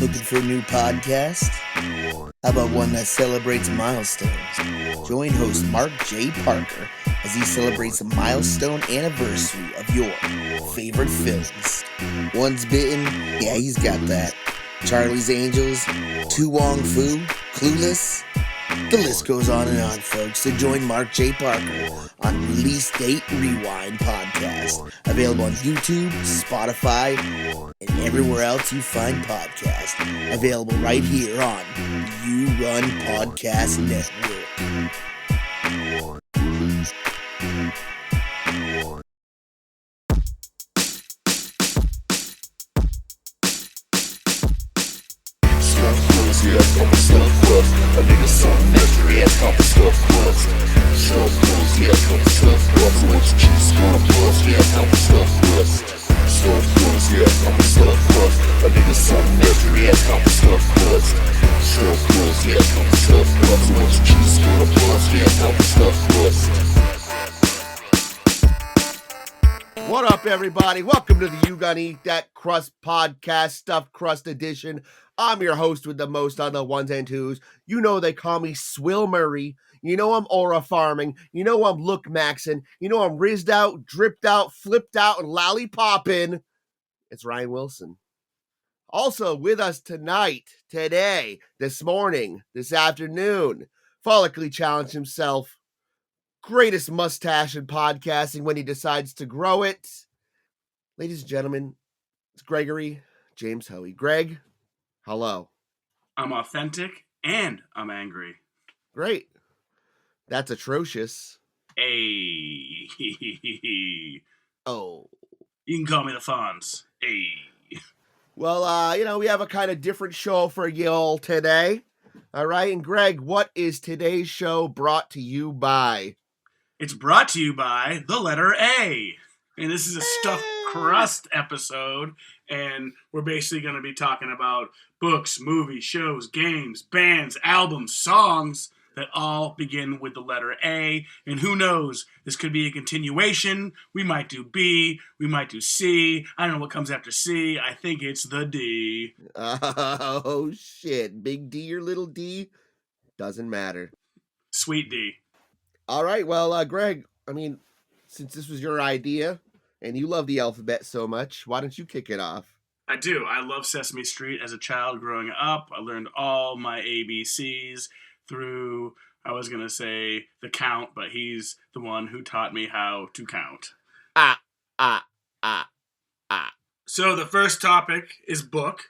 Looking for a new podcast? How about one that celebrates milestones? Join host Mark J. Parker as he celebrates a milestone anniversary of your favorite films. One's Bitten, yeah, he's got that. Charlie's Angels, Tu Wong Fu, Clueless. The list goes on and on, folks. So join Mark J. Parker on Release Date Rewind podcast. Available on YouTube, Spotify, and everywhere else you find podcasts. Available right here on You Run Podcast Network. Yeah, I'm a stuff crust. A nigga something mystery ass I'm a stuff crust. Stuff crust, yeah, I'm a stuff crust. So much cheese gonna bust, yeah, I'm a stuff crust. Stuff crust, yeah, I'm a stuff crust. A nigga something mystery ass I'm a stuff crust. Stuff crust, yeah, I'm a stuff crust. So much cheese gonna bust, yeah, I'm a stuff crust. What up, everybody? Welcome to the You Gonna Eat That Crust podcast, Stuffed Crust edition. I'm your host with the most on the ones and twos. You know they call me Swill Murray. You know I'm aura farming. You know I'm look maxing. You know I'm rizzed out, dripped out, flipped out, and lollipopping. It's Ryan Wilson. Also with us tonight, today, this morning, this afternoon, follically challenged himself. Greatest mustache in podcasting when he decides to grow it. Ladies and gentlemen, it's Gregory James Hoey. Greg, hello. I'm authentic and I'm angry. Great. That's atrocious. Hey. Oh. You can call me the Fonz. Hey. Well, we have a kind of different show for you all today. All right. And Greg, what is today's show brought to you by? It's brought to you by the letter A. And this is a stuffed crust episode. And we're basically going to be talking about books, movies, shows, games, bands, albums, songs that all begin with the letter A. And who knows? This could be a continuation. We might do B. We might do C. I don't know what comes after C. I think it's the D. Oh, shit. Big D or little D? Doesn't matter. Sweet D. All right. Well, Greg, since this was your idea and you love the alphabet so much, why don't you kick it off? I do. I love Sesame Street as a child growing up. I learned all my ABCs through, I was going to say the count, but he's the one who taught me how to count. So the first topic is book.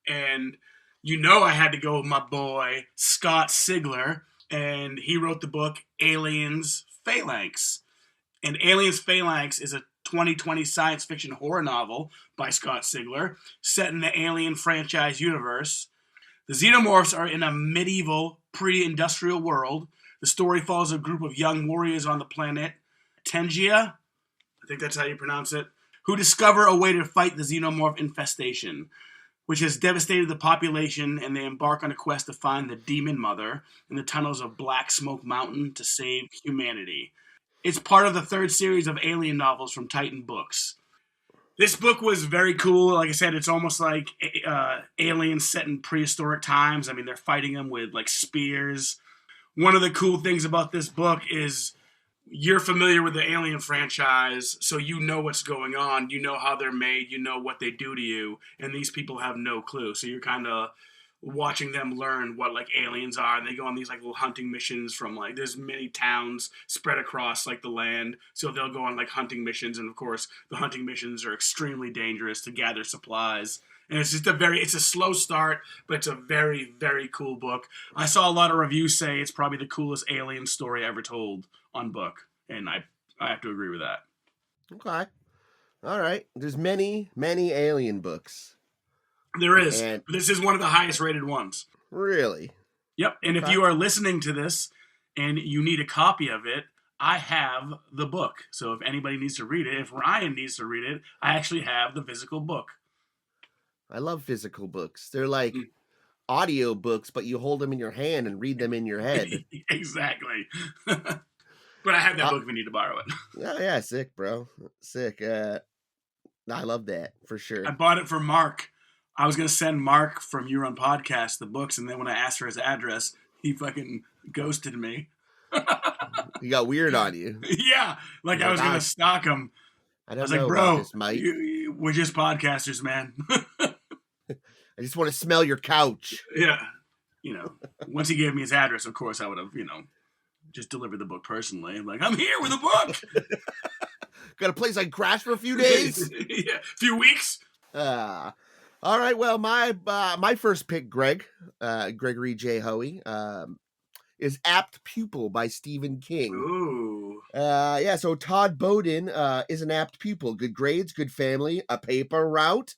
And you know I had to go with my boy, Scott Sigler. And he wrote the book Aliens Phalanx. And Aliens Phalanx is a 2020 science fiction horror novel by Scott Sigler, set in the Alien franchise universe. The Xenomorphs are in a medieval, pre-industrial world. The story follows a group of young warriors on the planet Tengia, I think that's how you pronounce it, who discover a way to fight the Xenomorph infestation, which has devastated the population, and they embark on a quest to find the Demon Mother in the tunnels of Black Smoke Mountain to save humanity. It's part of the third series of Alien novels from Titan Books. This book was very cool. Like I said, it's almost like aliens set in prehistoric times. I mean, they're fighting them with, like, spears. One of the cool things about this book is you're familiar with the Alien franchise, so you know what's going on. You know how they're made. You know what they do to you. And these people have no clue. So you're kind of watching them learn what, like, aliens are. And they go on these, like, little hunting missions from, like, there's many towns spread across, like, the land. So they'll go on, like, hunting missions. And, of course, the hunting missions are extremely dangerous to gather supplies. And it's just it's a slow start, but it's a very, very cool book. I saw a lot of reviews say it's probably the coolest alien story ever told on book. And I have to agree with that. Okay. All right. There's many, many alien books. There is. And this is one of the highest rated ones. really? Yep. And if you are listening to this and you need a copy of it, I have the book. So if anybody needs to read it, if Ryan needs to read it, I actually have the physical book. I love physical books. They're like audio books, but you hold them in your hand and read them in your head. Exactly. But I have that book if you need to borrow it. Yeah, sick, bro. Sick. I love that, for sure. I bought it for Mark I was gonna send Mark from You Run Podcast the books, and then when I asked for his address, he fucking ghosted me. He got weird on you. Yeah, like He's I like, was gonna stalk him. I I don't was like, know about bro, this, Mike. we're just podcasters, man. I just want to smell your couch. Yeah, once he gave me his address, of course I would have, just delivered the book personally. I'm like, I'm here with a book. Got a place I can crash for a few days. Yeah, few weeks. All right. Well, my first pick, Gregory J. Hoey, is Apt Pupil by Stephen King. Ooh. Yeah. So Todd Bowden is an apt pupil. Good grades, good family, a paper route,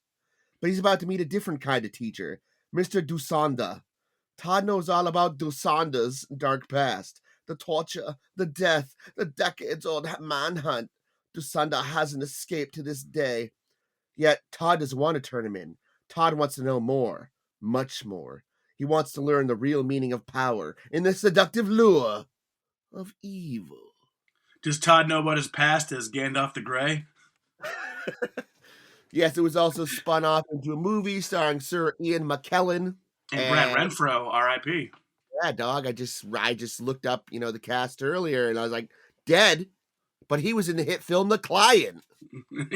but he's about to meet a different kind of teacher, Mr. Dusanda. Todd knows all about Dusanda's dark past, the torture, the death, the decades-old manhunt. Dusanda hasn't escaped to this day. Yet Todd doesn't want to turn him in. Todd wants to know more, much more. He wants to learn the real meaning of power in the seductive lure of evil. Does Todd know about his past as Gandalf the Grey? Yes, it was also spun off into a movie starring Sir Ian McKellen. And Brent Renfro, R.I.P. Yeah, dog. I just looked up, the cast earlier, and I was like, dead. But he was in the hit film The Client.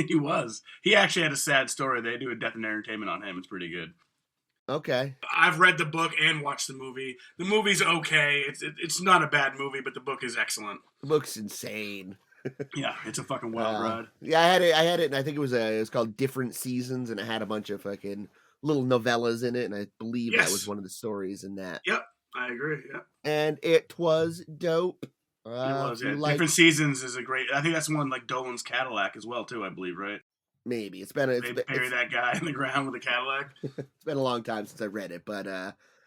He was. He actually had a sad story. They do a Death and Entertainment on him. It's pretty good. Okay. I've read the book and watched the movie. The movie's okay. It's not a bad movie, but the book is excellent. The book's insane. Yeah, it's a fucking wild ride. Yeah, I had it, and I think it was called Different Seasons, and it had a bunch of fucking little novellas in it, and I believe that was one of the stories in that. Yep, I agree. Yeah, and it was dope. It was. Yeah. Different Seasons is a great. I think that's one like Dolan's Cadillac as well too. I believe, right? Maybe they bury that guy in the ground with a Cadillac. It's been a long time since I read it, but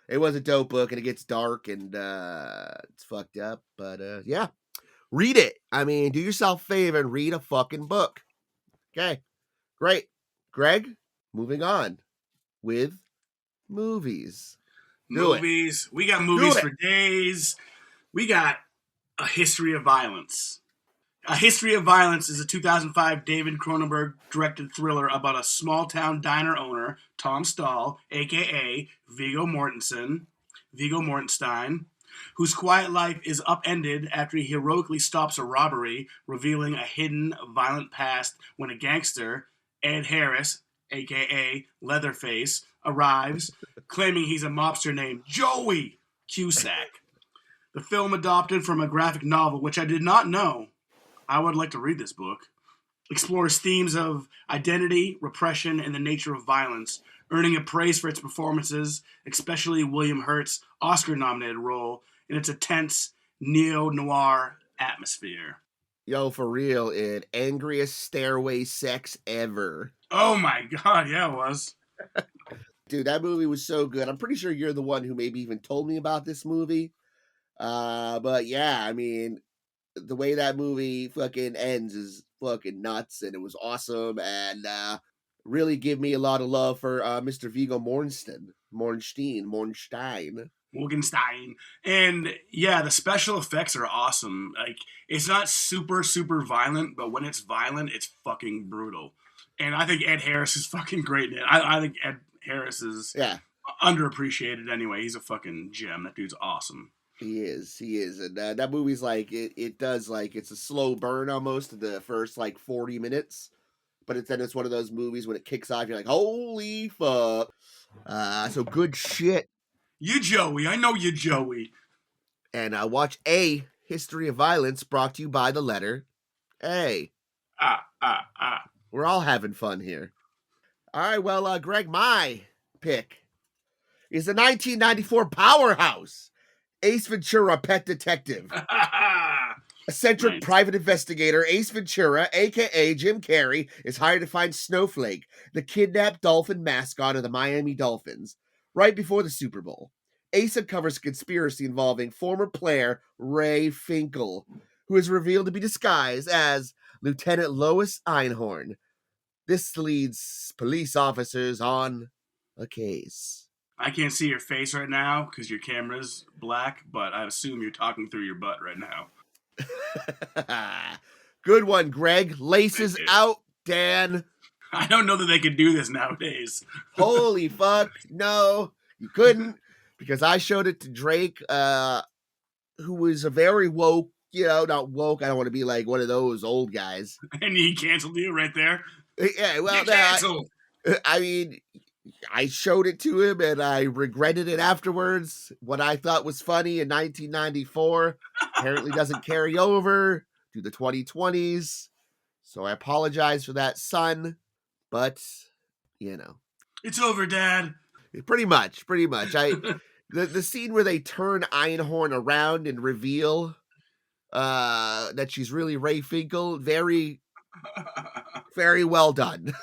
it was a dope book, and it gets dark and it's fucked up. But yeah, read it. I mean, do yourself a favor and read a fucking book. Okay, great, Greg. Moving on with movies. Movies. We got movies for days. We got A History of Violence. A History of Violence is a 2005 David Cronenberg directed thriller about a small town diner owner, Tom Stahl, aka Viggo Mortensen, whose quiet life is upended after he heroically stops a robbery, revealing a hidden violent past when a gangster, Ed Harris, aka Leatherface, arrives, claiming he's a mobster named Joey Cusack. The film, adopted from a graphic novel, which I did not know. I would like to read this book. Explores themes of identity, repression, and the nature of violence, earning a praise for its performances, especially William Hurt's Oscar-nominated role in its intense neo-noir atmosphere. Yo, for real, angriest stairway sex ever. Oh my god, yeah, it was. Dude, that movie was so good. I'm pretty sure you're the one who maybe even told me about this movie. But yeah, I mean, the way that movie fucking ends is fucking nuts, and it was awesome, and really give me a lot of love for Mr. Viggo Mortenstein. And yeah, the special effects are awesome. Like, it's not super, super violent, but when it's violent, it's fucking brutal. And I think Ed Harris is fucking great in it. I think Ed Harris is underappreciated anyway. He's a fucking gem. That dude's awesome. He is. And that movie's like, it's a slow burn almost in the first like 40 minutes. But it's one of those movies when it kicks off, you're like, holy fuck. So good shit. You Joey. I know you Joey. And watch A History of Violence, brought to you by the letter A. We're all having fun here. All right, well, Greg, my pick is the 1994 powerhouse Ace Ventura: Pet Detective. Eccentric private investigator Ace Ventura, a.k.a. Jim Carrey, is hired to find Snowflake, the kidnapped dolphin mascot of the Miami Dolphins, right before the Super Bowl. Ace uncovers a conspiracy involving former player Ray Finkel, who is revealed to be disguised as Lieutenant Lois Einhorn. This leads police officers on a case. I can't see your face right now because your camera's black, but I assume you're talking through your butt right now. Good one, Greg. Laces out, Dan. I don't know that they could do this nowadays. Holy fuck. No, you couldn't. Because I showed it to Drake, who was a very woke, not woke. I don't want to be like one of those old guys. And he canceled you right there. Yeah, well, You're canceled. I mean, I showed it to him and I regretted it afterwards. What I thought was funny in 1994 apparently doesn't carry over to the 2020s. So I apologize for that, son. But, It's over, Dad. pretty much. The scene where they turn Einhorn around and reveal that she's really Ray Finkel, very, very well done.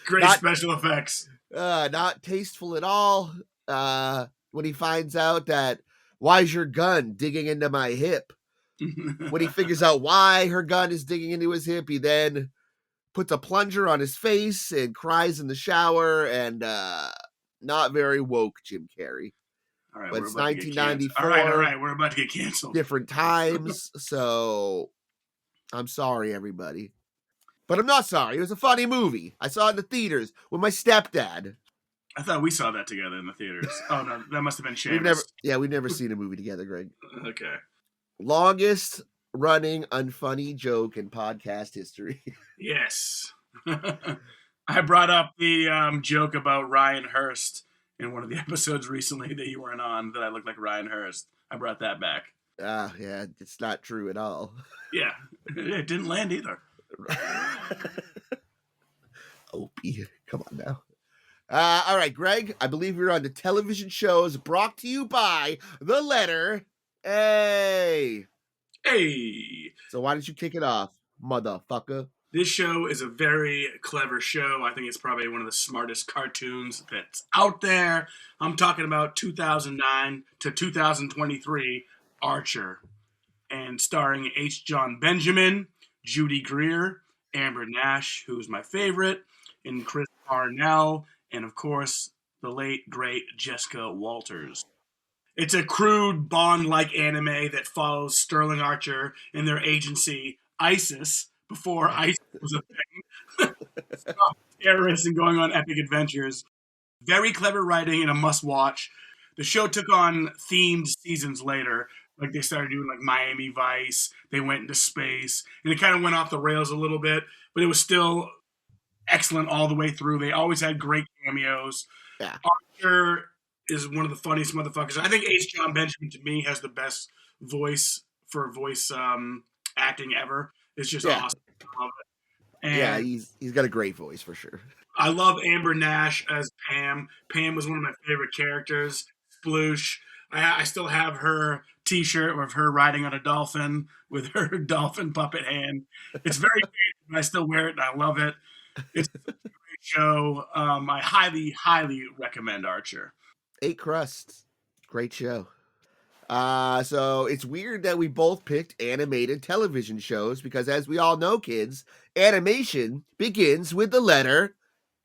Great special effects. Not tasteful at all. When he finds out that, why's your gun digging into my hip? When he figures out why her gun is digging into his hip, he then puts a plunger on his face and cries in the shower, and not very woke, Jim Carrey. All right, But it's 1994. All right, we're about to get canceled. Different times, so I'm sorry, everybody. But I'm not sorry. It was a funny movie. I saw it in the theaters with my stepdad. I thought we saw that together in the theaters. Oh, no, that must have been Seamus. We've never seen a movie together, Greg. Okay. Longest running unfunny joke in podcast history. Yes. I brought up the joke about Ryan Hurst in one of the episodes recently that you weren't on, that I look like Ryan Hurst. I brought that back. Yeah, it's not true at all. Yeah, it didn't land either. Opie, come on now. All right, Greg, I believe you're on the television shows brought to you by the letter A. Hey! So why don't you kick it off, motherfucker? This show is a very clever show. I think it's probably one of the smartest cartoons that's out there. I'm talking about 2009 to 2023 Archer. And starring H. John Benjamin, Judy Greer, Amber Nash, who's my favorite, and Chris Parnell, and of course, the late, great Jessica Walters. It's a crude Bond-like anime that follows Sterling Archer and their agency, ISIS, before ISIS was a thing. Stop terrorists and going on epic adventures. Very clever writing and a must-watch. The show took on themed seasons later. Like, they started doing, like, Miami Vice. They went into space. And it kind of went off the rails a little bit. But it was still excellent all the way through. They always had great cameos. Yeah. Archer is one of the funniest motherfuckers. I think H. John Benjamin, to me, has the best voice for voice acting ever. It's just awesome. I love it. And he's got a great voice for sure. I love Amber Nash as Pam. Pam was one of my favorite characters. Sploosh. I still have her T-shirt of her riding on a dolphin with her dolphin puppet hand. It's very basic, but I still wear it and I love it. It's a great show. I highly, highly recommend Archer. Crust. Great show. So it's weird that we both picked animated television shows because, as we all know, kids, animation begins with the letter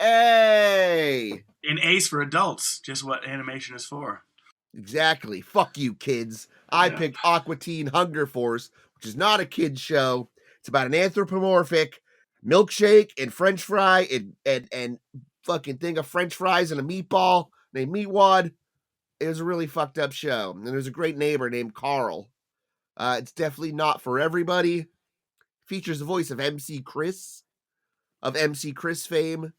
A. And A's for adults, just what animation is for. Exactly. Fuck you, kids. I picked Aqua Teen Hunger Force, which is not a kid's show. It's about an anthropomorphic milkshake and French fry and fucking thing of French fries and a meatball named Meatwad. It was a really fucked up show. And there's a great neighbor named Carl. It's definitely not for everybody. Features the voice of MC Chris fame.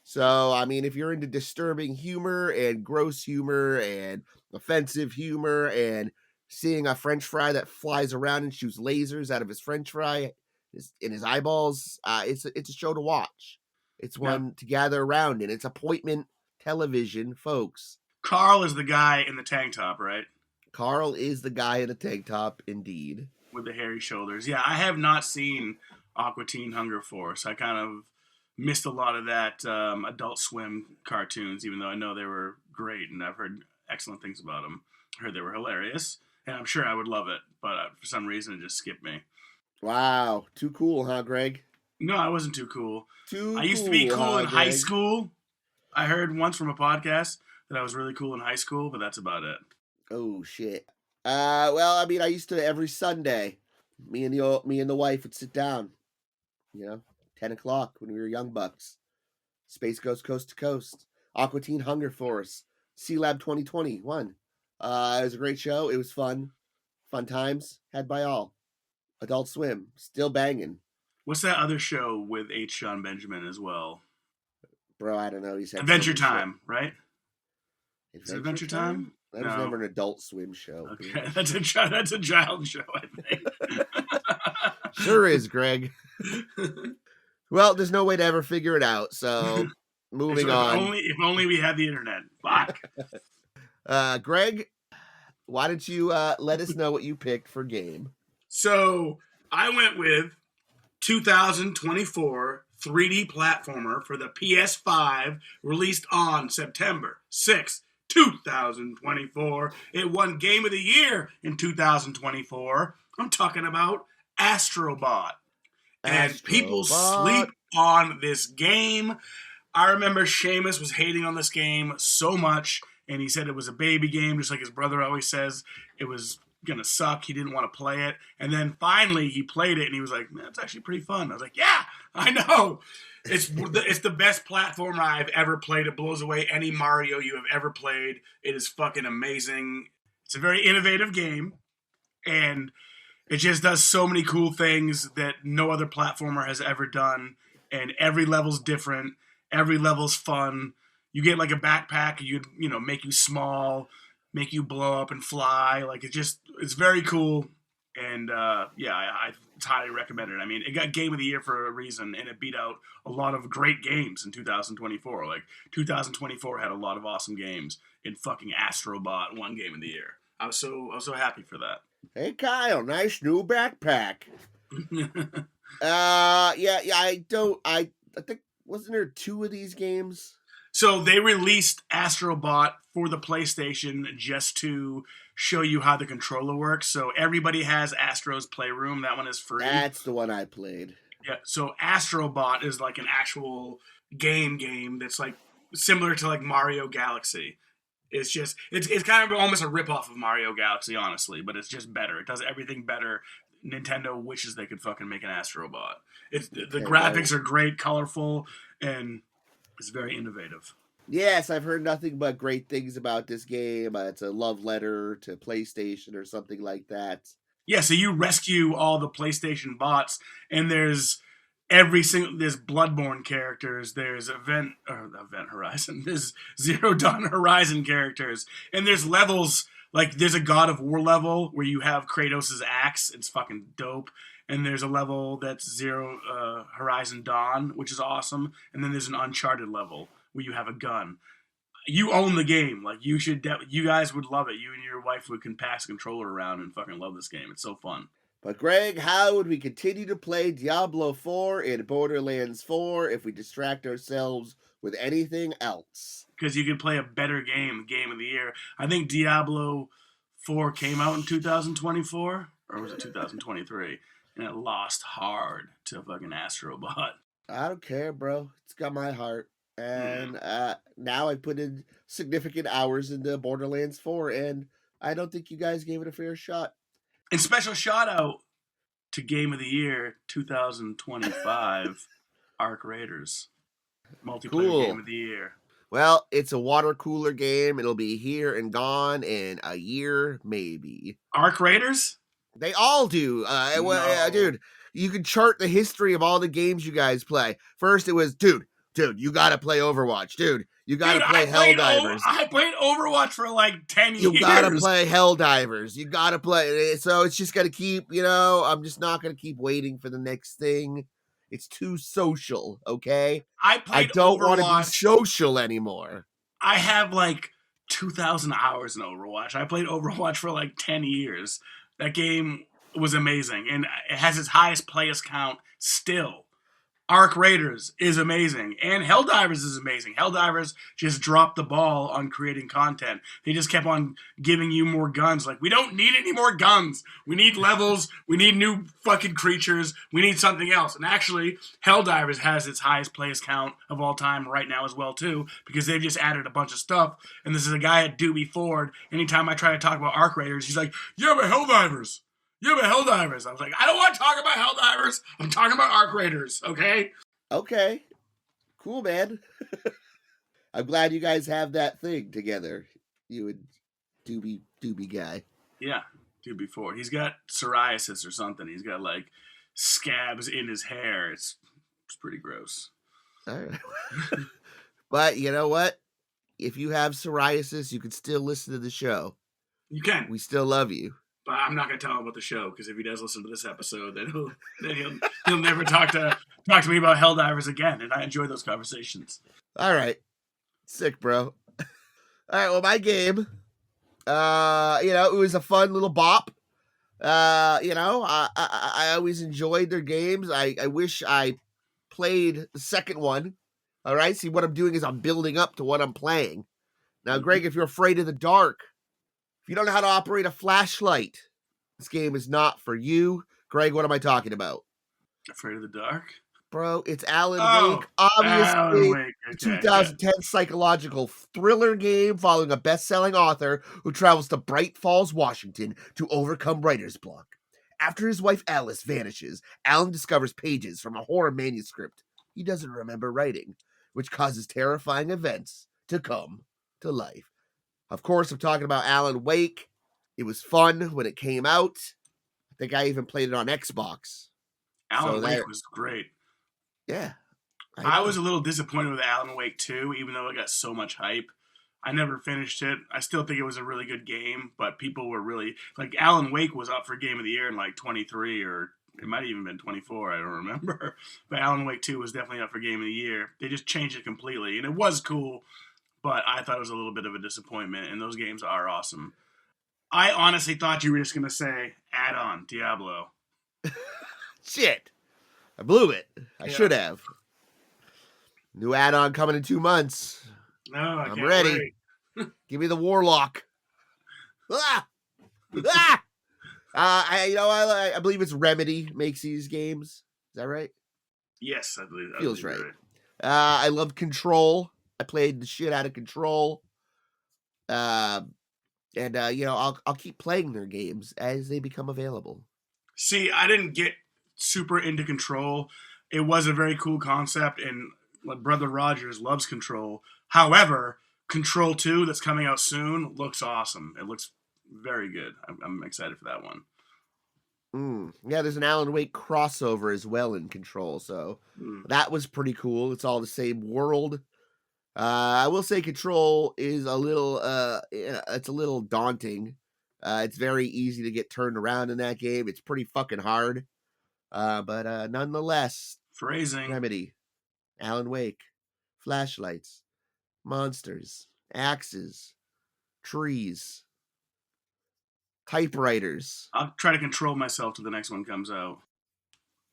So, I mean, if you're into disturbing humor and gross humor and offensive humor and seeing a French fry that flies around and shoots lasers out of his French fry in his eyeballs, it's a show to watch. It's one to gather around in. It's appointment television, folks. Carl is the guy in the tank top, right? Carl is the guy in a tank top, indeed. With the hairy shoulders. Yeah, I have not seen Aqua Teen Hunger Force. I kind of missed a lot of that Adult Swim cartoons, even though I know they were great and I've heard excellent things about them. I heard they were hilarious, and I'm sure I would love it, but for some reason it just skipped me. Wow, too cool, huh, Greg? No, I wasn't too cool. I used to be cool in high school. I heard once from a podcast that I was really cool in high school, but that's about it. Oh, shit. Well, I mean, I used to every Sunday, me and the wife would sit down, 10 o'clock when we were young bucks. Space Ghost Coast to Coast. Aqua Teen Hunger Force. Sea Lab 2021. It was a great show. It was fun. Fun times had by all. Adult Swim. Still banging. What's that other show with H. John Benjamin as well? Bro, I don't know. He's had Adventure so many Time, right? Is it Adventure Time? That was never an Adult Swim show. Okay, that's a child show, I think. Sure is, Greg. Well, there's no way to ever figure it out, so moving on. If only we had the internet. Fuck. Greg, why don't you let us know what you picked for game? So I went with 2024 3D platformer for the PS5, released on September 6th, 2024. It won Game of the Year in 2024. I'm talking about Astrobot. And people sleep on this game. I remember Seamus was hating on this game so much, and he said it was a baby game, just like his brother always says. It was going to suck. He didn't want to play it. And then finally he played it, and he was like, man, it's actually pretty fun. I was like, yeah, I know. It's the best platformer I've ever played. It blows away any Mario you have ever played. It is fucking amazing. It's a very innovative game, and it just does so many cool things that no other platformer has ever done, and every level's different. Every level's fun. You get like a backpack, you know, make you small, make you blow up and fly. Like it's very cool, and I highly recommend it. I mean, it got Game of the Year for a reason, and it beat out a lot of great games in 2024. Like 2024 had a lot of awesome games, and fucking Astrobot won Game of the Year. I was so happy for that. Hey Kyle, nice new backpack. I think, wasn't there 2 of these games? So they released Astrobot for the PlayStation just to show you how the controller works. So everybody has Astro's Playroom. That one is free. That's the one I played. Yeah. So Astrobot is like an actual game that's like similar to like Mario Galaxy. It's just it's kind of almost a ripoff of Mario Galaxy, honestly, but it's just better. It does everything better. Nintendo wishes they could fucking make an Astrobot. The graphics are great, colorful, and it's very innovative. Yes, I've heard nothing but great things about this game. It's a love letter to PlayStation or something like that. Yeah, so you rescue all the PlayStation bots, and there's there's Bloodborne characters, there's Event Horizon, there's Zero Dawn Horizon characters, and there's levels, like there's a God of War level where you have Kratos' axe, it's fucking dope, and there's a level that's Zero Horizon Dawn, which is awesome, and then there's an Uncharted level where you have a gun. You own the game, like you guys would love it. You and your wife can pass a controller around and fucking love this game. It's so fun. But Greg, how would we continue to play Diablo 4 and Borderlands 4 if we distract ourselves with anything else? Because you could play a better Game of the Year. I think Diablo 4 came out in 2024, or was it 2023? And it lost hard to fucking Astrobot. I don't care, bro. It's got my heart. And now I put in significant hours into Borderlands 4, and I don't think you guys gave it a fair shot. And special shout out to Game of the Year 2025, Arc Raiders. Multiplayer Game of the Year. Well, it's a water cooler game. It'll be here and gone in a year, maybe. Arc Raiders? They all do. Dude, you can chart the history of all the games you guys play. First, it was, dude, you gotta play Overwatch. Dude, you gotta play Helldivers. I played Overwatch for like 10 years. You gotta play Helldivers. You gotta play. So it's just gonna keep, I'm just not gonna keep waiting for the next thing. It's too social, okay? I don't want to be social anymore. I have like 2,000 hours in Overwatch. I played Overwatch for like 10 years. That game was amazing, and it has its highest players count still. Arc Raiders is amazing, and Helldivers is amazing. Helldivers just dropped the ball on creating content. They just kept on giving you more guns. Like, we don't need any more guns. We need levels. We need new fucking creatures. We need something else. And actually, Helldivers has its highest players count of all time right now as well, too, because they've just added a bunch of stuff. And this is a guy at Doobie Ford. Anytime I try to talk about Arc Raiders, he's like, yeah, but Helldivers. Yeah, but Helldivers. I was like, I don't want to talk about Helldivers. I'm talking about Arc Raiders, okay? Okay. Cool, man. I'm glad you guys have that thing together. You and Doobie guy. Yeah, dude. Before he's got psoriasis or something. He's got like scabs in his hair. It's pretty gross. All right. But you know what? If you have psoriasis, you can still listen to the show. You can. We still love you. But I'm not gonna tell him about the show because if he does listen to this episode, then he'll never talk to me about Helldivers again. And I enjoy those conversations. All right. Sick, bro. All right, well, my game, it was a fun little bop. I always enjoyed their games. I wish I played the second one. All right, see, what I'm doing is I'm building up to what I'm playing. Now, Greg, if you're afraid of the dark, if you don't know how to operate a flashlight, this game is not for you. Greg, what am I talking about? Afraid of the dark? Bro, it's Alan Wake. Alan Obviously, Wake. the Okay, 2010 psychological thriller game following a best-selling author who travels to Bright Falls, Washington to overcome writer's block. After his wife Alice vanishes, Alan discovers pages from a horror manuscript he doesn't remember writing, which causes terrifying events to come to life. Of course, I'm talking about Alan Wake. It was fun when it came out. I think I even played it on Xbox. Alan Wake was great. Yeah. I was a little disappointed with Alan Wake 2, even though it got so much hype. I never finished it. I still think it was a really good game, but people were really... Like, Alan Wake was up for Game of the Year in, like, 23, or it might have even been 24, I don't remember. But Alan Wake 2 was definitely up for Game of the Year. They just changed it completely, and it was cool, but I thought it was a little bit of a disappointment, and those games are awesome. I honestly thought you were just going to say, add-on, Diablo. Shit. I blew it. I should have. New add-on coming in 2 months. No, I'm ready. Give me the Warlock. Ah! Ah! I believe it's Remedy makes these games. Is that right? Yes, I believe that. Feels right. I love Control. I played the shit out of Control. I'll keep playing their games as they become available. See, I didn't get super into Control. It was a very cool concept, and my brother Rogers loves Control. However, Control 2 that's coming out soon looks awesome. It looks very good. I'm excited for that one. Yeah, there's an Alan Wake crossover as well in Control, so that was pretty cool. It's all the same world. I will say Control is a little daunting. It's very easy to get turned around in that game. It's pretty fucking hard. But nonetheless, phrasing. Remedy, Alan Wake, flashlights, monsters, axes, trees, typewriters. I'll try to control myself till the next one comes out.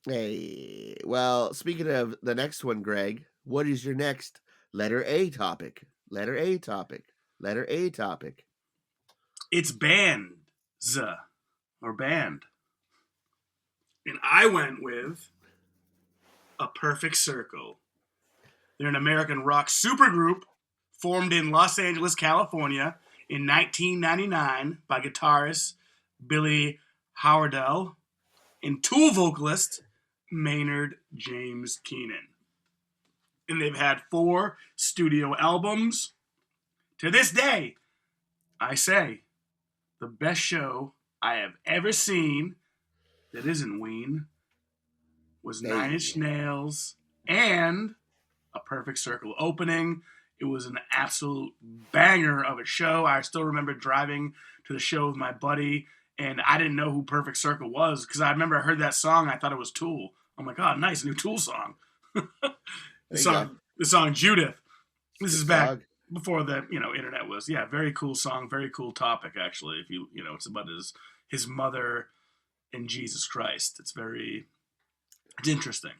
Hey, well, speaking of the next one, Greg, what is your next letter A topic? Letter A topic. Letter A topic. It's bands or band. And I went with A Perfect Circle. They're an American rock supergroup formed in Los Angeles, California in 1999 by guitarist Billy Howardell and Tool vocalist Maynard James Keenan. And they've had 4 studio albums. To this day, I say, the best show I have ever seen that isn't Ween was 9 Inch Nails and A Perfect Circle opening. It was an absolute banger of a show. I still remember driving to the show with my buddy, and I didn't know who Perfect Circle was because I remember I heard that song. I thought it was Tool. I'm like, oh, nice, new Tool song. The song Judith. This is back before the internet was. Yeah, very cool song, very cool topic actually. If it's about his mother and Jesus Christ. It's interesting.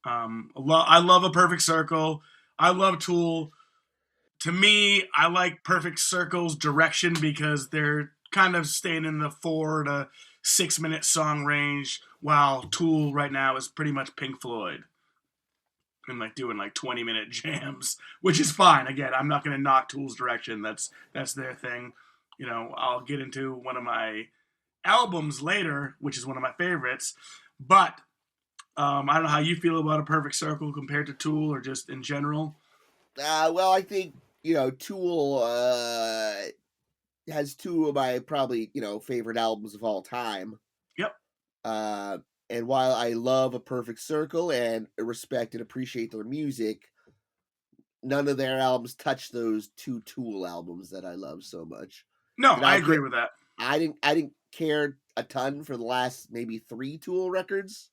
I love A Perfect Circle. I love Tool. To me, I like Perfect Circle's direction because they're kind of staying in the 4 to 6 minute song range, while Tool right now is pretty much Pink Floyd and like doing like 20-minute jams, which is fine. Again, I'm not going to knock Tool's direction. That's their thing. I'll get into one of my albums later, which is one of my favorites, but I don't know how you feel about A Perfect Circle compared to Tool or just in general. Well, I think Tool has two of my probably favorite albums of all time. Yep. Uh, and while I love A Perfect Circle and respect and appreciate their music, none of their albums touch those two Tool albums that I love so much. No, Did I I agree get? with that. I didn't care a ton for the last maybe 3 Tool records,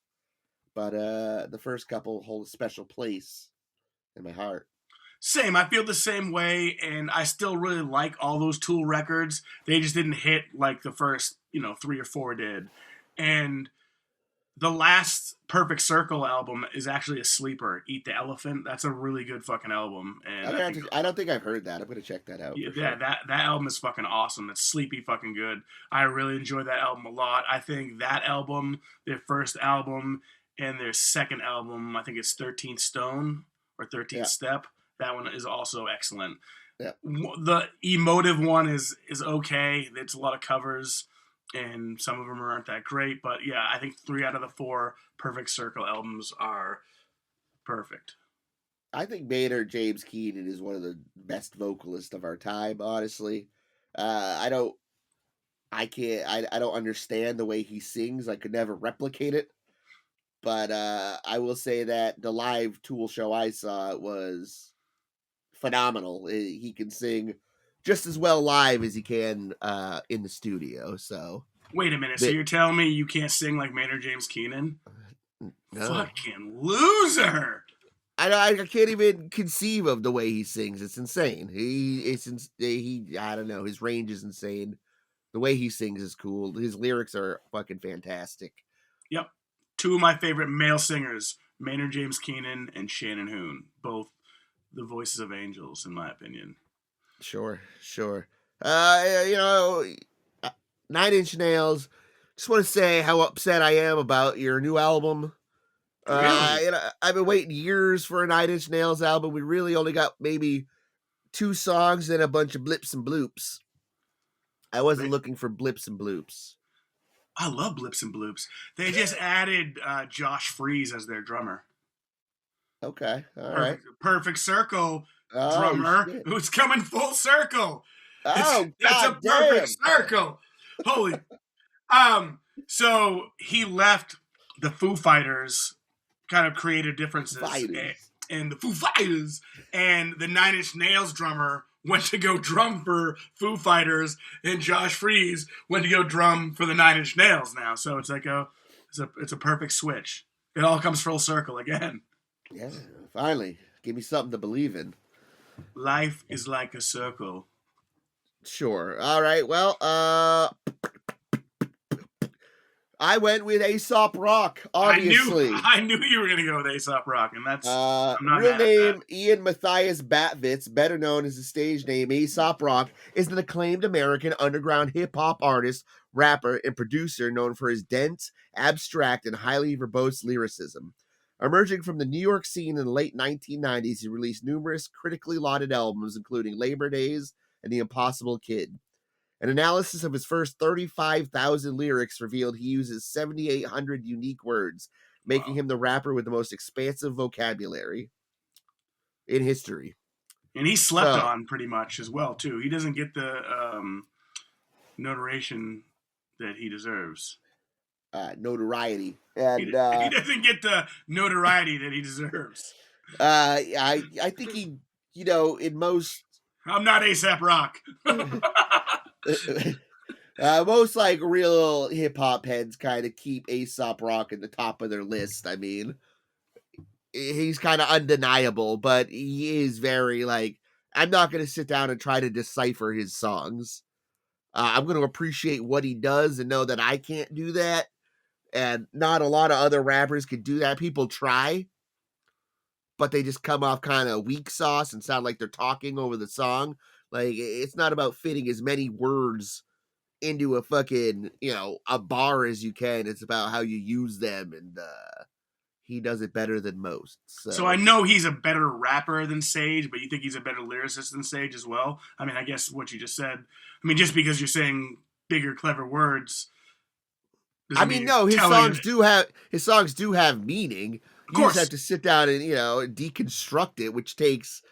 but the first couple hold a special place in my heart. Same. I feel the same way, and I still really like all those Tool records. They just didn't hit like the first, 3 or 4 did. And the last Perfect Circle album is actually a sleeper. Eat the Elephant. That's a really good fucking album, and I think I don't think I've heard that. I'm gonna check that out yeah, for sure. that album is fucking awesome. It's sleepy fucking good. I really enjoy that album a lot. I think that album, their first album, and their second album, I think it's 13th Stone or 13th Yeah, Step. That one is also excellent. yeah. The emotive one is okay. It's a lot of covers, and some of them aren't that great. But yeah, I think 3 out of the 4 Perfect Circle albums are perfect. I think Maynard James Keenan is one of the best vocalists of our time. Honestly, I don't, I can't, I don't understand the way he sings. I could never replicate it. But I will say that the live Tool show I saw was phenomenal. He can sing just as well live as he can in the studio. So, Wait a minute. So but you're telling me you can't sing like Maynard James Keenan? no, Fucking loser. I can't even conceive of the way he sings. It's insane. I don't know. His range is insane. The way he sings is cool. His lyrics are fucking fantastic. Yep. 2 of my favorite male singers, Maynard James Keenan and Shannon Hoon. Both the voices of angels, in my opinion. Sure, sure. You know, uh, 9 Inch Nails. Just want to say how upset I am about your new album. Really? I've been waiting years for a 9 Inch Nails album. We really only got maybe 2 songs and a bunch of blips and bloops. I wasn't looking for blips and bloops. I love Blips and Bloops. They just added Josh Freese as their drummer. Okay, all right. Perfect Circle Oh drummer shit. who's coming full circle. Oh That's a god perfect damn. circle. Holy. So he left the Foo Fighters, kind of creative differences, Fighters. and the Foo Fighters and the 9 Inch Nails drummer went to go drum for Foo Fighters, and Josh Freese went to go drum for the 9 Inch Nails now. So it's like it's a perfect switch. It all comes full circle again. Yeah, finally. Give me something to believe in. Life is like a circle. Sure. All right. Well, I went with Aesop Rock, obviously. I knew you were gonna go with Aesop Rock, and that's I'm not Real mad at name that. Ian Matthias Batvitz, better known as his stage name Aesop Rock, is an acclaimed American underground hip hop artist, rapper, and producer known for his dense, abstract, and highly verbose lyricism. Emerging from the New York scene in the late 1990s, he released numerous critically lauded albums, including Labor Days and The Impossible Kid. An analysis of his first 35,000 lyrics revealed he uses 7,800 unique words, making Wow. him the rapper with the most expansive vocabulary in history. And he's slept So, on pretty much as well too. He doesn't get the notoriation that he deserves. notoriety. He, And he doesn't get the notoriety that he deserves. I think he, in most I'm not ASAP Rock. most like real hip hop heads kind of keep Aesop Rock at the top of their list. I mean, he's kind of undeniable, but he is very like, I'm not going to sit down and try to decipher his songs. I'm going to appreciate what he does and know that I can't do that. And not a lot of other rappers can do that. People try, but they just come off kind of weak sauce and sound like they're talking over the song. Like, it's not about fitting as many words into a fucking, a bar as you can. It's about how you use them, and he does it better than most. So I know he's a better rapper than Sage, but you think he's a better lyricist than Sage as well? I mean, I guess what you just said. I mean, just because you're saying bigger, clever words I mean, no, his songs do have meaning. Of You just course. have to sit down and deconstruct it, which takes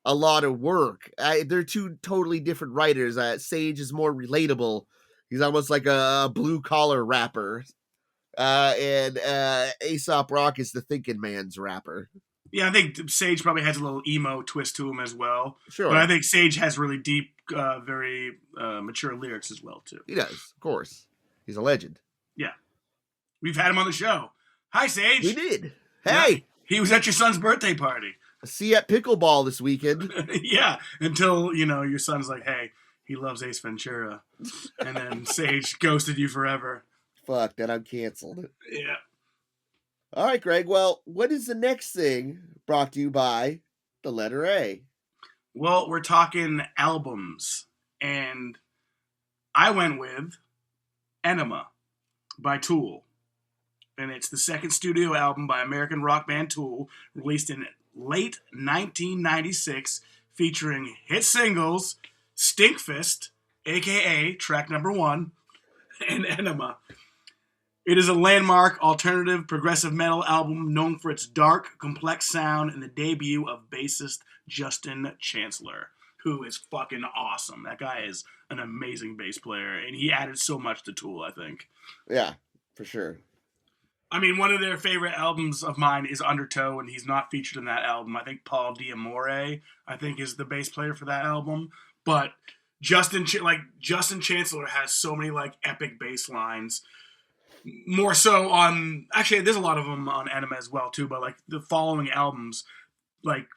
a lot of work. They're two totally different writers. Sage is more relatable. He's almost like a blue collar rapper, and Aesop Rock is the thinking man's rapper. Yeah, I think Sage probably has a little emo twist to him as well. Sure, but I think Sage has really deep, very mature lyrics as well too. He does, of course. He's a legend. Yeah, we've had him on the show. Hi, Sage. We did. Hey, yeah, he was at your son's birthday party. See you at pickleball this weekend. Yeah, until your son's like, hey, he loves Ace Ventura, and then Sage ghosted you forever. Fuck, then I'm canceled. Yeah. All right, Greg. Well, what is the next thing brought to you by the letter A? Well, we're talking albums, and I went with Enema by Tool. And it's the second studio album by American rock band Tool, released in late 1996, featuring hit singles Stinkfist, a.k.a. track number 1, and Enema. It is a landmark alternative progressive metal album known for its dark, complex sound and the debut of bassist Justin Chancellor, who is fucking awesome. That guy is an amazing bass player, and he added so much to Tool, I think. Yeah, for sure. I mean, one of their favorite albums of mine is Undertow, and he's not featured in that album. I think Paul Diamore, is the bass player for that album. But Justin Chancellor has so many epic bass lines. More so on, actually, there's a lot of them on Enema as well too. But the following albums, the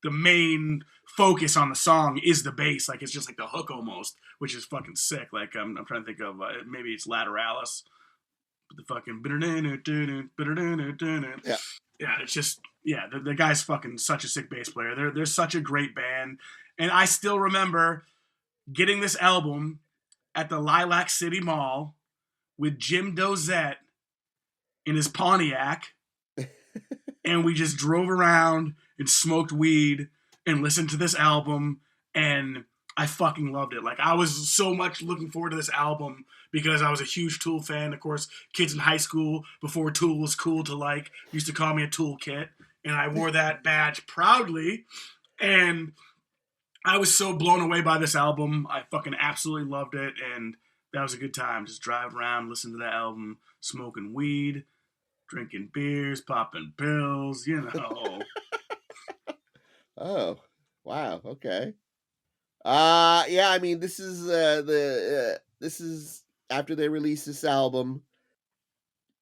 main focus on the song is the bass. It's just the hook almost, which is fucking sick. I'm trying to think of maybe it's Lateralis. The fucking yeah, it's just the guy's fucking such a sick bass player. They're such a great band, and I still remember getting this album at the Lilac City Mall with Jim Dozette in his Pontiac, and we just drove around and smoked weed and listened to this album, and I fucking loved it. I was so much looking forward to this album because I was a huge Tool fan. Of course, kids in high school, before Tool was cool to used to call me a Tool kid, and I wore that badge proudly, and I was so blown away by this album. I fucking absolutely loved it, and that was a good time. Just drive around, listen to that album, smoking weed, drinking beers, popping pills, Oh, wow. Okay. Yeah, I mean, this is this is after they released this album.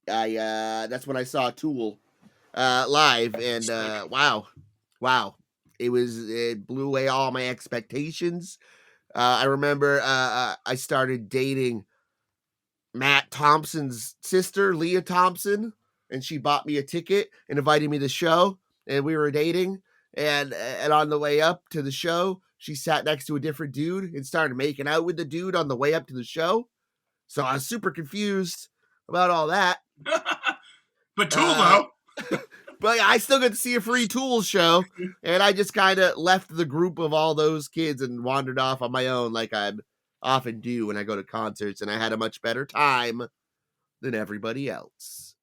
That's when I saw Tool live, and wow, it blew away all my expectations. I remember I started dating Matt Thompson's sister, Leah Thompson, and she bought me a ticket and invited me to the show, and we were dating. And on the way up to the show, she sat next to a different dude and started making out with the dude on the way up to the show. So I was super confused about all that. But Tool, though. But I still got to see a free Tool show, and I just kind of left the group of all those kids and wandered off on my own like I often do when I go to concerts, and I had a much better time than everybody else.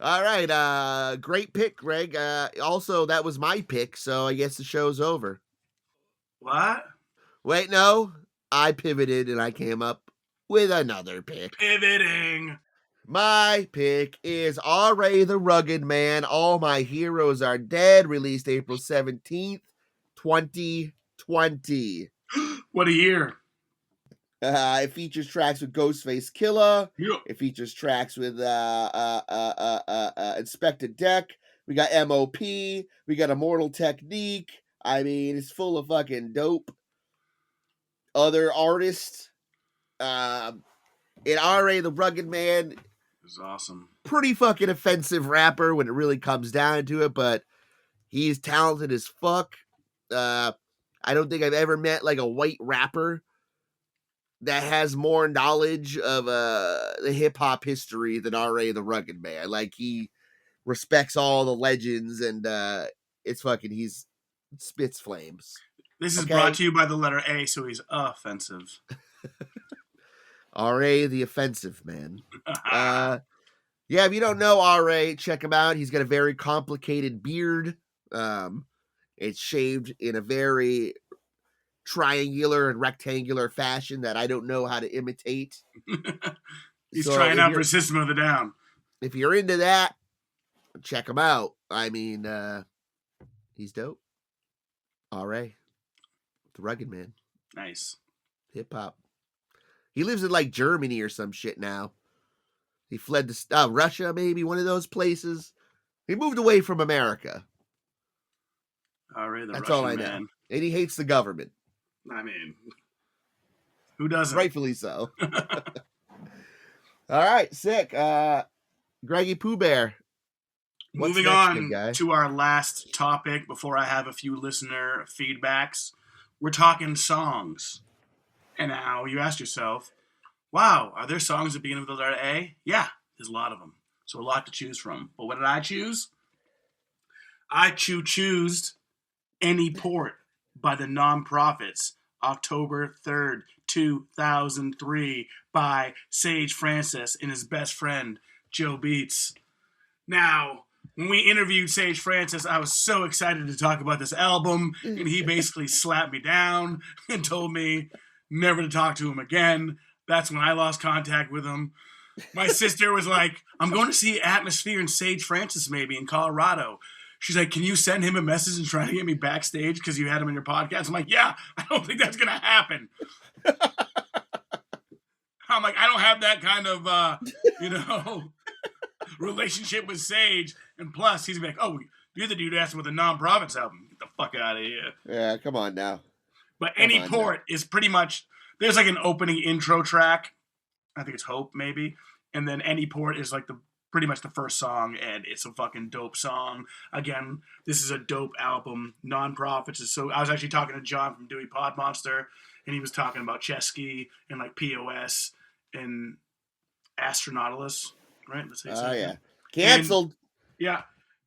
All right, great pick, Greg. Also, that was my pick, so I guess the show's over. What? Wait, no. I pivoted, and I came up with another pick. Pivoting. My pick is R.A. the Rugged Man, All My Heroes Are Dead, released April 17th, 2020. What a year. It features tracks with Ghostface Killah. Yeah. It features tracks with Inspector Deck. We got M.O.P. We got Immortal Technique. I mean, it's full of fucking dope other artists. And R.A. the Rugged Man is awesome. Pretty fucking offensive rapper when it really comes down to it, but he's talented as fuck. I don't think I've ever met a white rapper that has more knowledge of the hip-hop history than R.A. the Rugged Man. He respects all the legends, and it's fucking, he's spits flames. This is brought to you by the letter A, so he's offensive. R.A. the Offensive Man. Yeah, if you don't know R.A., check him out. He's got a very complicated beard. It's shaved in a very triangular and rectangular fashion that I don't know how to imitate. He's So trying out for System of the Down. if you're into that, check him out. I mean, he's dope. R.A. the Rugged Man. Nice. Hip hop. He lives in like Germany or some shit now. He fled to Russia, maybe one of those places. He moved away from America. R.A. the That's Russian all I know. Man. And he hates the government. I mean, who doesn't? Rightfully so. All right, sick. Greggy Pooh Bear. What's Moving next, good on guy? to our last topic before I have a few listener feedbacks. We're talking songs. And now you ask yourself, wow, are there songs that begin with the letter A? Yeah, there's a lot of them. So a lot to choose from. But what did I choose? I choosed Any Port by the Nonprofits, October 3rd, 2003, by Sage Francis and his best friend, Joe Beats. Now, when we interviewed Sage Francis, I was so excited to talk about this album, and he basically slapped me down and told me never to talk to him again. That's when I lost contact with him. My sister was like, I'm going to see Atmosphere and Sage Francis maybe in Colorado. She's like, can you send him a message and try to get me backstage because you had him in your podcast? I'm like, yeah, I don't think that's going to happen. I'm like, I don't have that kind of, relationship with Sage. And plus, he's like, oh, you're the dude asking with the Nonprofits album. Get the fuck out of here. Yeah, come on now. But Any Port is pretty much, there's like an opening intro track. I think it's Hope, maybe. And then Any Port is like pretty much the first song, and it's a fucking dope song. Again, this is a dope album. Nonprofits is so. I was actually talking to John from Dewey Pod Monster, and he was talking about Chesky and like POS and Astronautilus, right? Let's say yeah. Canceled.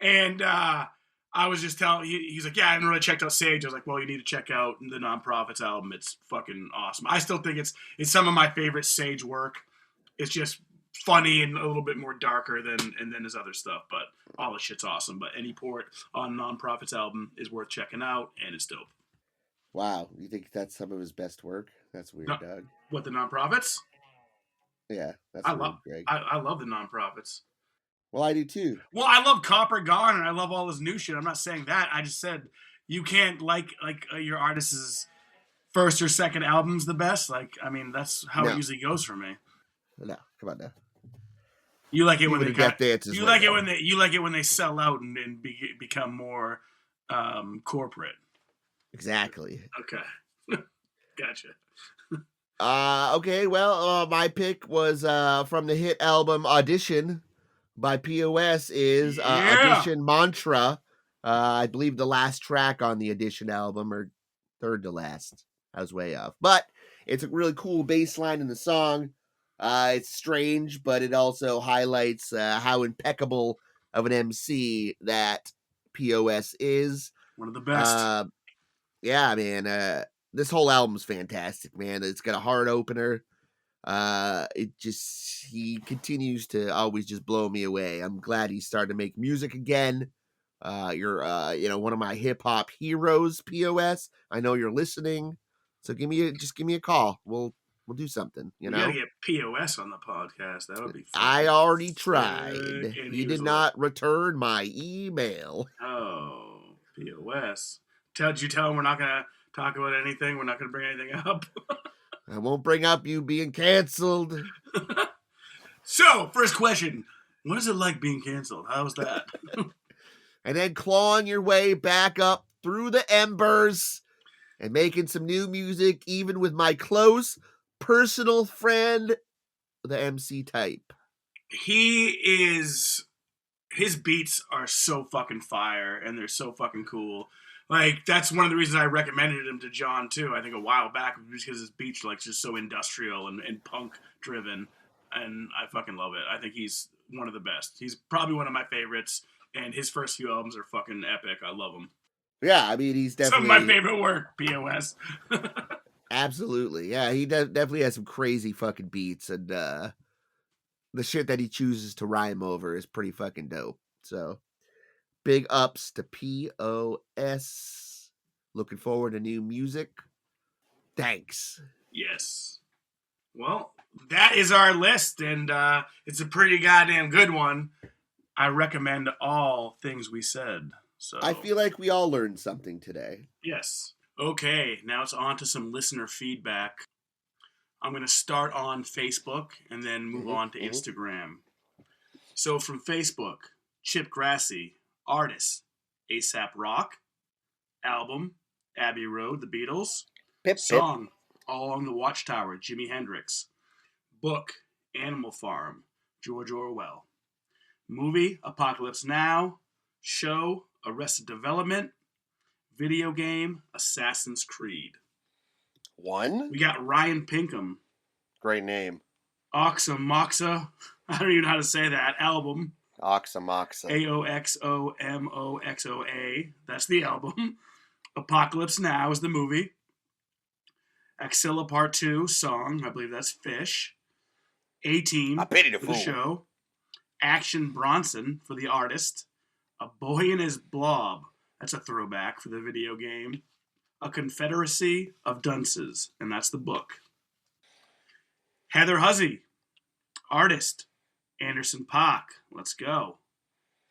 And I was just telling, he's like, yeah, I haven't really checked out Sage. I was like, well, you need to check out the Nonprofits album. It's fucking awesome. I still think it's some of my favorite Sage work. It's just funny and a little bit more darker than his other stuff, but all the shit's awesome. But Any Port on Nonprofits album is worth checking out, and it's dope. Wow, you think that's some of his best work? That's weird, Doug. What, the Nonprofits? Yeah, that's weird, Greg. I love the Nonprofits. Well, I do too. Well, I love Copper Gone, and I love all his new shit. I'm not saying that. I just said you can't like your artist's first or second album's the best. Like, I mean, that's how it usually goes for me. No, come on now. You like it when they you like it when they sell out and become more corporate. Exactly. Okay. Gotcha. Okay, well, my pick was from the hit album Audition by POS is Audition Mantra. I believe the last track on the Audition album, or third to last. I was way off. But it's a really cool bass line in the song. It's strange, but it also highlights how impeccable of an MC that POS is. One of the best. Yeah, man. This whole album's fantastic, man. It's got a hard opener. He continues to always just blow me away. I'm glad he's starting to make music again. You're one of my hip hop heroes, POS. I know you're listening. So give me a call. We'll do something, You gotta get POS on the podcast. That would be fun. I already tried. He did not return my email. Oh, POS. Did you tell him we're not gonna talk about anything? We're not gonna bring anything up? I won't bring up you being canceled. So, first question. What is it like being canceled? How was that? And then clawing your way back up through the embers and making some new music, even with my close personal friend, the MC Type. His beats are so fucking fire, and they're so fucking cool. Like, that's one of the reasons I recommended him to John, too, I think a while back, because his beats are, like, just so industrial and punk-driven, and I fucking love it. I think he's one of the best. He's probably one of my favorites, and his first few albums are fucking epic. I love them. Yeah, I mean, he's definitely... Some of my favorite work, POS. Absolutely. Yeah, he definitely has some crazy fucking beats, and the shit that he chooses to rhyme over is pretty fucking dope. So, big ups to POS. Looking forward to new music. Thanks. Yes. Well, that is our list, and it's a pretty goddamn good one. I recommend all things we said. So I feel like we all learned something today. yes. Okay, now it's on to some listener feedback. I'm going to start on Facebook and then move on to Instagram. So from Facebook, Chip Grassy, artist, ASAP Rock, album, Abbey Road, The Beatles, Pip, song, All Along the Watchtower, Jimi Hendrix, book, Animal Farm, George Orwell, movie, Apocalypse Now, show, Arrested Development, video game, Assassin's Creed. One? We got Ryan Pinkham, Great name. Oxa Moxa, I don't even know how to say that, album, Oxamoxa. AOXOMOXOA, that's the album. Apocalypse Now is the movie. Axilla Part 2, song, I believe that's Fish. A-Team I pity the for the fool. show. Action Bronson for the artist. A Boy and His Blob, that's a throwback for the video game. A Confederacy of Dunces, and that's the book. Heather Huzzy, artist. Anderson Paak, let's go.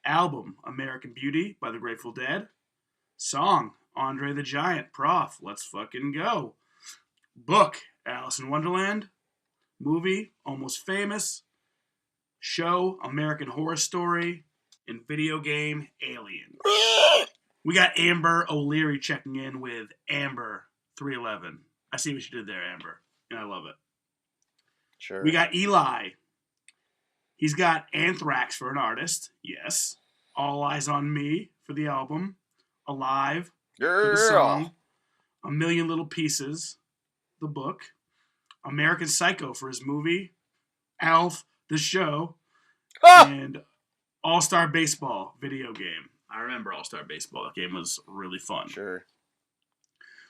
Album, American Beauty by the Grateful Dead. Song, Andre the Giant, Prof, let's fucking go. Book, Alice in Wonderland. Movie, Almost Famous. Show, American Horror Story. And video game, Alien. We got Amber O'Leary checking in with Amber 311. I see what you did there, Amber, and I love it. Sure. We got Eli. He's got Anthrax for an artist. Yes. All Eyes on Me for the album. Alive for the song. A Million Little Pieces, the book. American Psycho for his movie. Alf, the show. And All-Star Baseball video game. I remember All-Star Baseball. That game was really fun. Sure.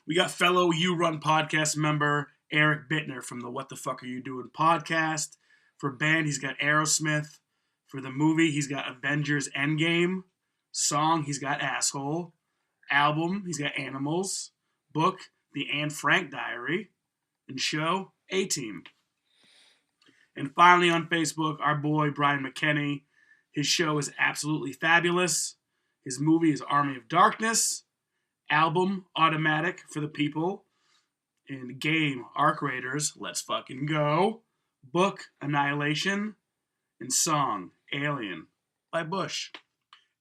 We got fellow You Run podcast member Eric Bittner from the What the Fuck Are You Doing podcast. For band, he's got Aerosmith. For the movie, he's got Avengers Endgame. Song, he's got Asshole. Album, he's got Animals. Book, The Anne Frank Diary. And show, A-Team. And finally on Facebook, our boy Brian McKenney. His show is absolutely fabulous. His movie is Army of Darkness. Album, Automatic for the People. And game, Arc Raiders, Let's Fucking Go. Book, Annihilation. And song, Alien by Bush.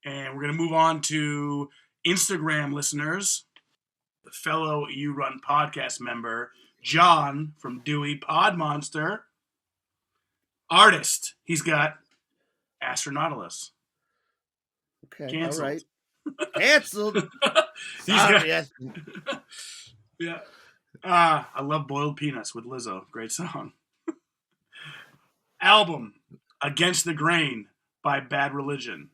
And we're going to move on to Instagram listeners. The fellow You Run podcast member, John from Dewey Pod Monster. Artist, he's got Astronautilus. Okay. Canceled. All right. Canceled. He's got, Yes. yeah. I love Boiled Peanuts with Lizzo. Great song. Album, Against the Grain by Bad Religion.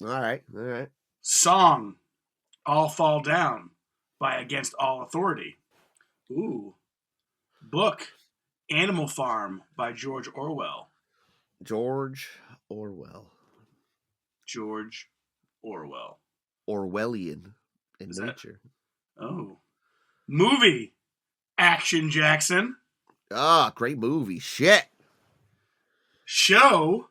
All right. All right. Song, All Fall Down by Against All Authority. Ooh. Book, Animal Farm by George Orwell. George Orwell. George Orwell. Orwellian in Is that- nature. Oh. Movie, Action Jackson. Ah, great movie. Shit. Show,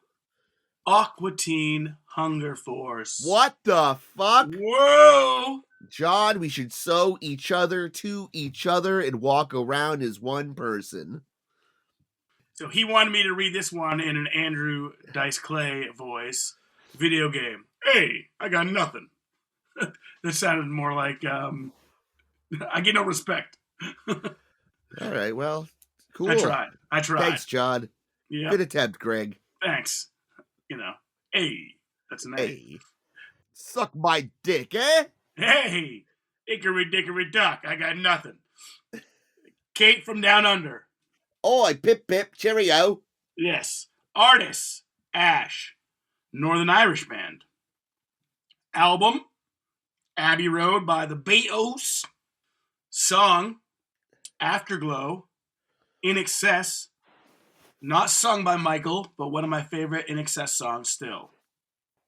Aqua Teen Hunger Force. What the fuck? Whoa! John, we should sew each other to each other and walk around as one person. So he wanted me to read this one in an Andrew Dice Clay voice. Video game. Hey, I got nothing. That sounded more like, I get no respect. All right, well, cool. I tried. Thanks, John. Yeah, Good attempt, Greg. thanks. You know, hey, that's an A. Hey. Suck my dick, eh? Hey, hickory dickory duck, I got nothing. Kate from Down Under. Oi, pip pip, cheerio. Yes. Artists, Ash. Northern Irish Band. Album, Abbey Road by the Beatles. Song, Afterglow, In Excess, not sung by Michael, but one of my favorite In Excess songs still.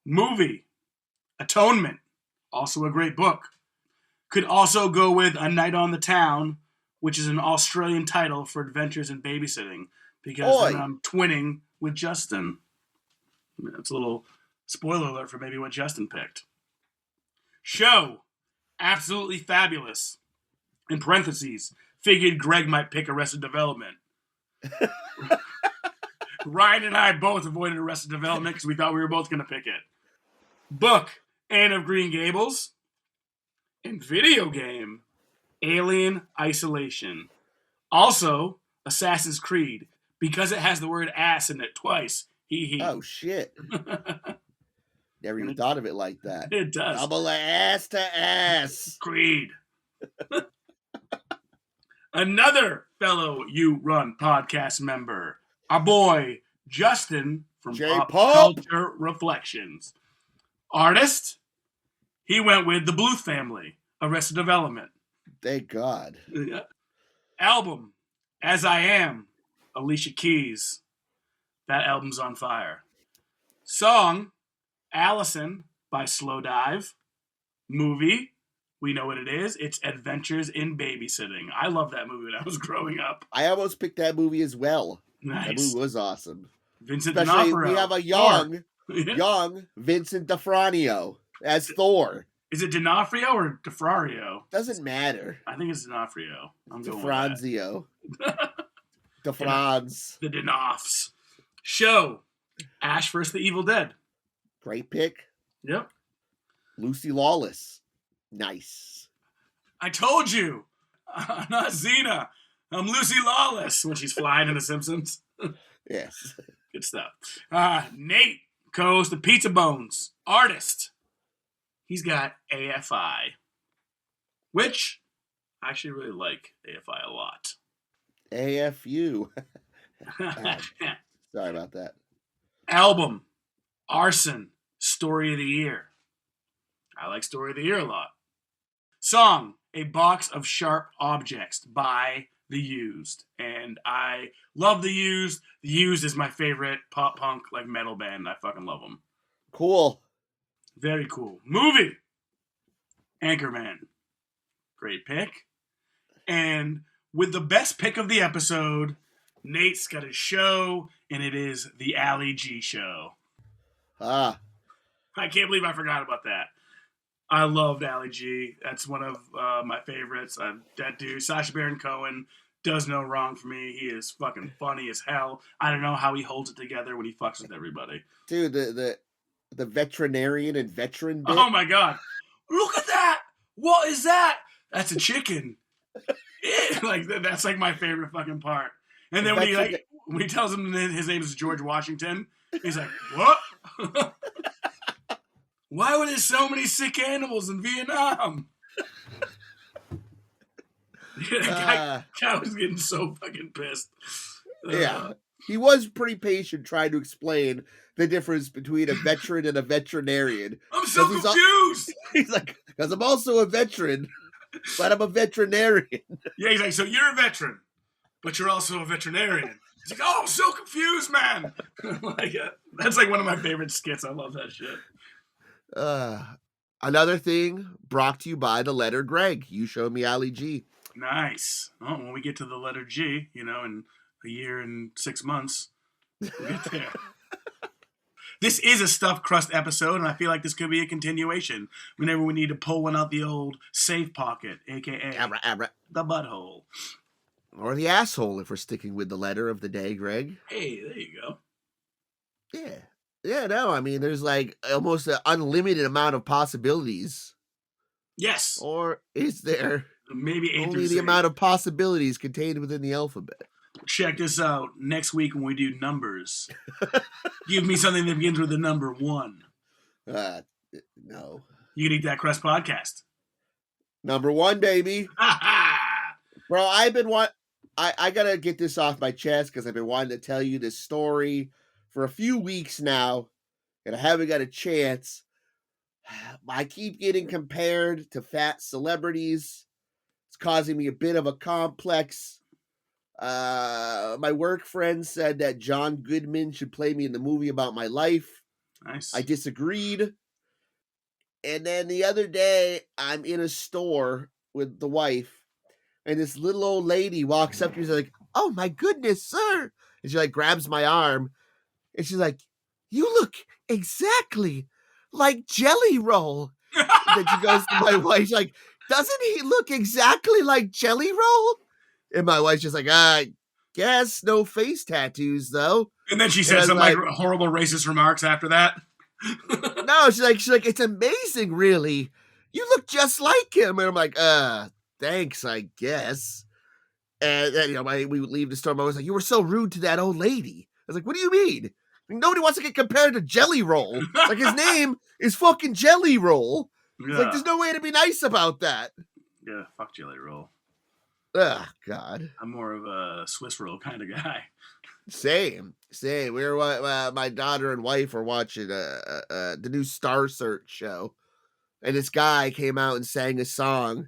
Movie, Atonement, also a great book. Could also go with A Night on the Town, which is an Australian title for adventures in babysitting, because then I'm twinning with Justin. That's a little spoiler alert for maybe what Justin picked. Show, absolutely fabulous. In parentheses, figured Greg might pick Arrested Development. Ryan and I both avoided Arrested Development because we thought we were both going to pick it. Book, Anne of Green Gables. And video game, Alien Isolation. Also, Assassin's Creed, because it has the word ass in it twice. He. Oh, shit. Never even thought of it like that. It does. Double ass to ass. Creed. Another fellow You Run podcast member, our boy Justin from Pop Culture Reflections. Artist, he went with the Bluth Family, Arrested Development. Thank God. Album, As I Am, Alicia Keys. That album's on fire. Song, Allison by Slow Dive. Movie, we know what it is. It's Adventures in Babysitting. I love that movie when I was growing up. I almost picked that movie as well. Nice. That movie was awesome. Vincent Especially D'Onofrio. we have a young Vincent D'Onofrio as Thor. Is it D'Onofrio or DeFrario? Doesn't matter. I think it's D'Onofrio. I'm going DeFranzio. DeFranz. The D'Onofs. Show, Ash vs. the Evil Dead. Great pick. Yep. Lucy Lawless. Nice. I told you. I'm not Xena. I'm Lucy Lawless when she's flying in The Simpsons. Yes. Good stuff. Nate goes to Pizza Bones. Artist. He's got AFI, which I actually really like AFI a lot. AFU. Sorry about that. Album, Arson, Story of the Year. I like Story of the Year a lot. Song, A Box of Sharp Objects by The Used. And I love The Used. The Used is my favorite pop punk like metal band. I fucking love them. Cool. Very cool. Movie, Anchorman. Great pick. And with the best pick of the episode, Nate's got a show, and it is the Ali G Show. Ah. I can't believe I forgot about that. I loved Ali G. That's one of my favorites. That dude, Sacha Baron Cohen, does no wrong for me. He is fucking funny as hell. I don't know how he holds it together when he fucks with everybody. Dude, the veterinarian and veteran bit. Oh my God. Look at that. What is that? That's a chicken. That's like my favorite fucking part. And then when he tells him his name is George Washington, he's like, what? Why were there so many sick animals in Vietnam? Guy was getting so fucking pissed. Yeah. He was pretty patient trying to explain the difference between a veteran and a veterinarian. I'm so confused. He's like, because I'm also a veteran, but I'm a veterinarian. Yeah, he's like, so you're a veteran, but you're also a veterinarian. He's like, oh, I'm so confused, man. That's like one of my favorite skits. I love that shit. Another thing brought to you by the letter Greg. You showed me Ali G. Nice. Oh, when we get to the letter G, in a year and 6 months, we'll get there. This is a Stuffed Crust episode, and I feel like this could be a continuation whenever we need to pull one out the old safe pocket, a.k.a. the butthole. Or the asshole, if we're sticking with the letter of the day, Greg. Hey, there you go. Yeah. Yeah, no, I mean, there's like almost an unlimited amount of possibilities. Yes. Or is there maybe only the amount of possibilities contained within the alphabet? Check this out. Next week when we do numbers, give me something that begins with the number 1. No. You can eat that Crust podcast. Number 1, baby. Bro, I've been I gotta get this off my chest because I've been wanting to tell you this story for a few weeks now, and I haven't got a chance. I keep getting compared to fat celebrities. It's It's causing me a bit of a complex. My work friend said that John Goodman should play me in the movie about my life. Nice. I disagreed. And then the other day, I'm in a store with the wife, and this little old lady walks up to me and is like, "Oh my goodness, sir!" And she like grabs my arm, and she's like, "You look exactly like Jelly Roll." Then she goes to my wife, she's like, "Doesn't he look exactly like Jelly Roll?" And my wife's just like, "I guess no face tattoos though." And then she And I said was some like, horrible racist remarks after that. "No," she's like, "It's amazing, really. You look just like him." And I'm like, thanks, I guess." And then, we would leave the store. I was like, "You were so rude to that old lady." I was like, "What do you mean? Nobody wants to get compared to Jelly Roll. Like, his name is fucking Jelly Roll." It's like, there's no way to be nice about that. Yeah, fuck Jelly Roll. Oh, God. I'm more of a Swiss roll kind of guy. Same. We were, my daughter and wife were watching the new Star Search show. And this guy came out and sang a song.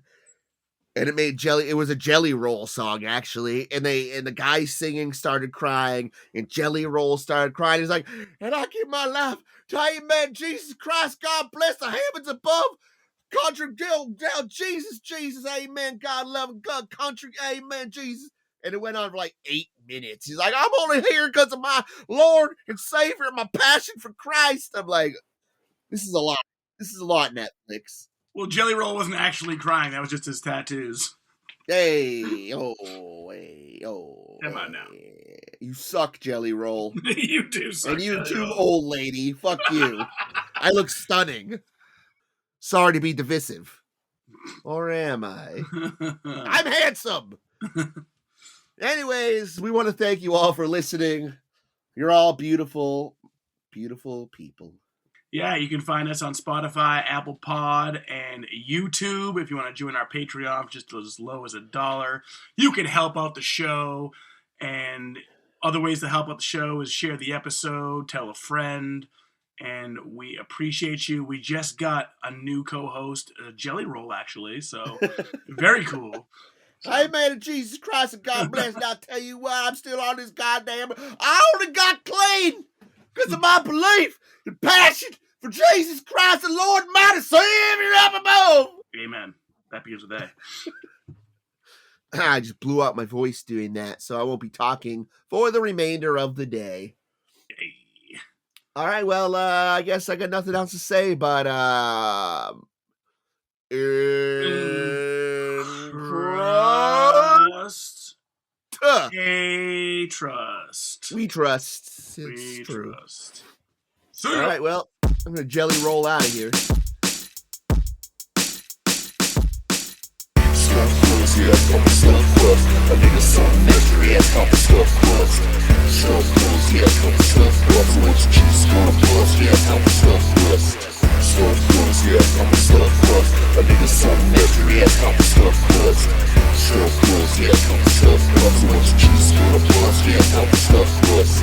And it was a Jelly Roll song, actually. And the guy singing started crying, and Jelly Roll started crying. He's like, "And I give my life to Amen, Jesus Christ, God bless the heavens above. Country, down, Jesus, Amen, God love God, country, Amen, Jesus." And it went on for like 8 minutes. He's like, "I'm only here because of my Lord and Savior and my passion for Christ." I'm like, this is a lot. This is a lot, Netflix. Well, Jelly Roll wasn't actually crying. That was just his tattoos. Hey. Come on now. You suck, Jelly Roll. You do suck, And you Jelly too, Roll. old lady. Fuck you. I look stunning. Sorry to be divisive. Or am I? I'm handsome. Anyways, we want to thank you all for listening. You're all beautiful, beautiful people. Yeah, you can find us on Spotify, Apple Pod, and YouTube. If you want to join our Patreon, just as low as $1, you can help out the show. And other ways to help out the show is share the episode, tell a friend, and we appreciate you. We just got a new co-host, Jelly Roll, actually, so very cool. So. Amen, Jesus Christ, and God bless. And I'll tell you what, I'm still on this goddamn. I only got clean because of my belief and passion for Jesus Christ, the Lord mighty Savior up above. Amen. That begins with A. I just blew out my voice doing that, so I won't be talking for the remainder of the day. Hey. All right, well, I guess I got nothing else to say, but Crust. A trust. We trust. It's true. Trust. All right, well, I'm gonna Jelly Roll out of here. Yeah, couple stuff crust. A nigga something extra, yeah, couple stuff crust. Stuff crust, yeah, couple stuff crust. So what's cheese gonna bust, yeah, couple stuff crust. Stuff crust, yeah, couple stuff crust. A nigga something extra, yeah, couple stuff crust. Stuff crust, yeah, couple stuff crust. So what's cheese gonna bust, yeah, couple stuff crust.